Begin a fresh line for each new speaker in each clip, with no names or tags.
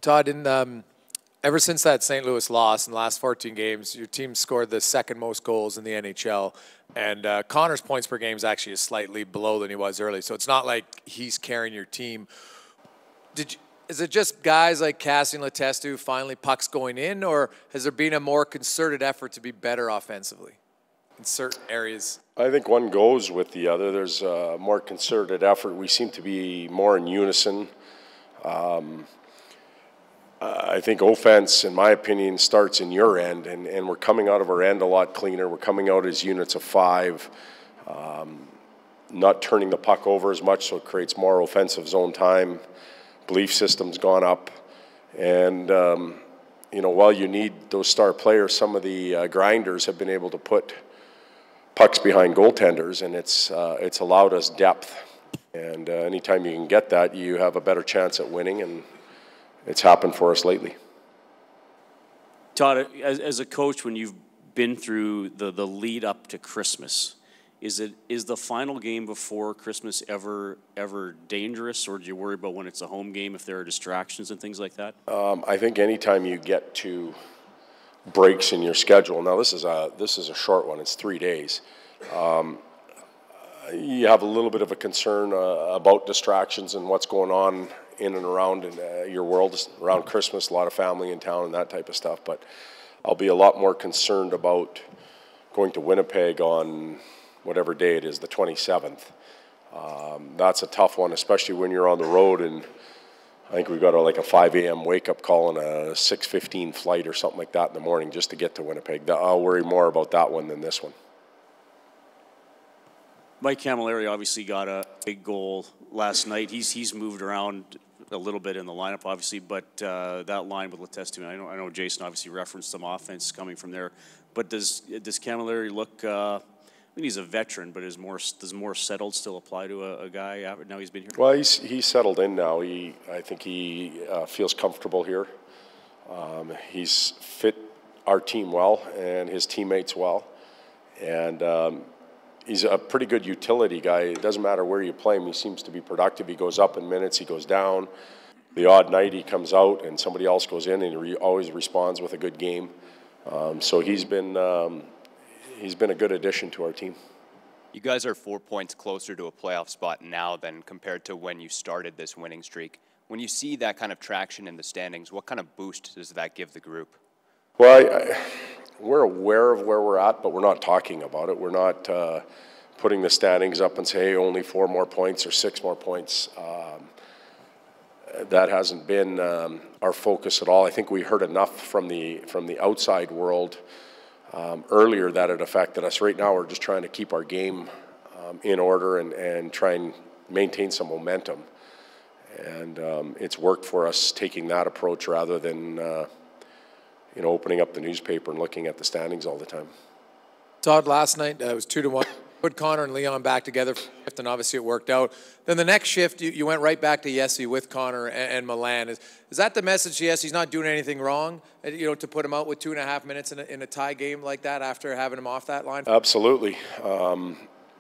Todd, ever since that St. Louis loss in the last 14 games, your team scored the second most goals in the NHL. And Connor's points per game is actually slightly below than he was early. So it's not like he's carrying your team. Is it just guys like Cassie and Letestu finally pucks going in, or has there been a more concerted effort to be better offensively in certain areas?
I think one goes with the other. There's a more concerted effort. We seem to be more in unison. I think offense, in my opinion, starts in your end, and we're coming out of our end a lot cleaner. We're coming out as units of 5, not turning the puck over as much, so it creates more offensive zone time. Belief system's gone up, and while you need those star players, some of the grinders have been able to put pucks behind goaltenders, and it's allowed us depth. And anytime you can get that, you have a better chance at winning, and it's happened for us lately.
Todd, as a coach, when you've been through the lead up to Christmas, is the final game before Christmas ever dangerous, or do you worry about when it's a home game if there are distractions and things like that?
I think anytime you get to breaks in your schedule, now this is a short one, it's 3 days. You have a little bit of a concern about distractions and what's going on in and around your world around Christmas, a lot of family in town and that type of stuff. But I'll be a lot more concerned about going to Winnipeg on whatever day it is, the 27th. That's a tough one, especially when you're on the road, and I think we've got like a 5 a.m. wake-up call and a 6:15 flight or something like that in the morning just to get to Winnipeg. I'll worry more about that one than this one.
Mike Camilleri obviously got a big goal last night. He's moved around a little bit in the lineup, obviously, but that line with Letestu, I know Jason obviously referenced some offense coming from there, but does Camilleri look? I mean, he's a veteran, but does more settled still apply to a guy now he's been here?
Well, he's settled in now. I think he feels comfortable here. He's fit our team well and his teammates well, and he's a pretty good utility guy. It doesn't matter where you play him. He seems to be productive. He goes up in minutes. He goes down. The odd night he comes out and somebody else goes in, and he always responds with a good game. So he's been a good addition to our team.
You guys are 4 points closer to a playoff spot now than compared to when you started this winning streak. When you see that kind of traction in the standings, what kind of boost does that give the group?
Well, we're aware of where we're at, but we're not talking about it. We're not putting the standings up and say, hey, only 4 more points or 6 more points. That hasn't been our focus at all. I think we heard enough from the outside world earlier that it affected us. Right now, we're just trying to keep our game in order and try and maintain some momentum. And it's worked for us taking that approach rather than opening up the newspaper and looking at the standings all the time.
Todd, last night it was 2-1. Put Connor and Leon back together, and obviously it worked out. Then the next shift, you went right back to Yessi with Connor and Milan. Is that the message to Yessi? He's not doing anything wrong, to put him out with 2.5 minutes in a tie game like that after having him off that line?
Absolutely.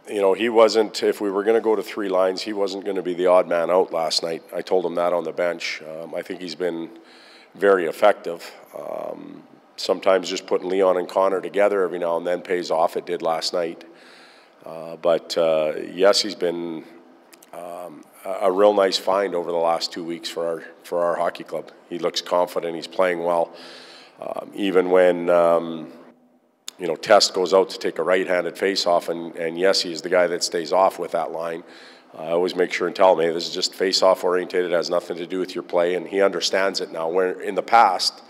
He wasn't, if we were going to go to 3 lines, he wasn't going to be the odd man out last night. I told him that on the bench. I think he's been very effective. Sometimes just putting Leon and Connor together every now and then pays off. It did last night. But yes, he's been a real nice find over the last 2 weeks for our hockey club. He looks confident. He's playing well. Even when Test goes out to take a right-handed face-off, and yes, he's the guy that stays off with that line. I always make sure and tell him, hey, this is just face-off oriented. It has nothing to do with your play, and he understands it now. Where in the past,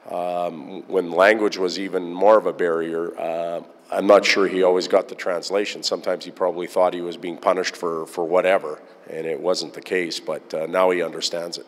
when language was even more of a barrier, I'm not sure he always got the translation. Sometimes he probably thought he was being punished for whatever, and it wasn't the case, but now he understands it.